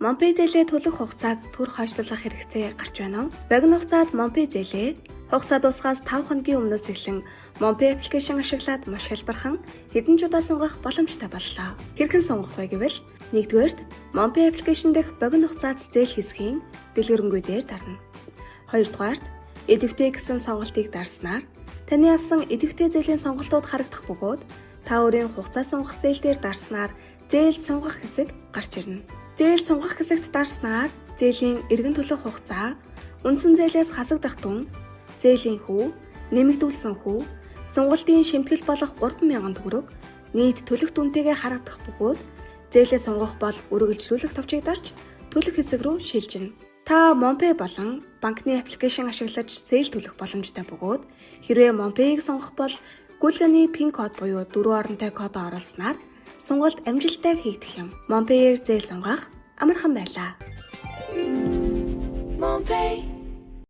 Монпе зээлээ төлөх хугацааг түр хойшлуулах хэрэгцээ гарч байна уу? Богино хугацаанд Монпе зээлээ хугацаа дуусахаас 5 хоногийн өмнөөс эхлэн Монпе аппликейшн ашиглаад маш хялбархан хэдэн жудаа сунгах боломжтой боллоо. Хэрхэн сунгах вэ гэвэл нэгдүгээрт Монпе аппликейшн дэх богино хугацаанд зээл хэсгийн дэлгэрэнгүй дээр дарна. Хоёрдугаарт идэвхтэй гэсэн сонголтыг дарснаар таны авсан идэвхтэй зээлийн сонголтууд харагдах бөгөөд та өөрийн хугацаа сунгах зээл дээр дарснаар зээл сунгах хэсэг гарч ирнэ. Зээл сунгах хэсэгт дарснаар зээлийн эргэн төлөх хугацаа, үндсэн зээлээс хасагдах түн, зээлийн хүү, нэмэгдүүлсэн хүү, сунгалтын шимтгэл болох 3,000 төгрөг нийт төлөх дүнтэйгээ харагдах бөгөөд зээлээ сунгах бол үргэлжлүүлэх товчийг дарж төлөх хэсэг рүү шилжинэ. Та Монпе болон банкны аппликейшн ашиглаж зээл төлөх боломжтой бөгөөд хэрвээ Монпеийг сонгох бол гүйлгээний пин код буюу 4 оронтой кодоо оруулснаар сонголт амжилттай хийгдэх юм. Монпеээр зээл сунгах амархан байлаа.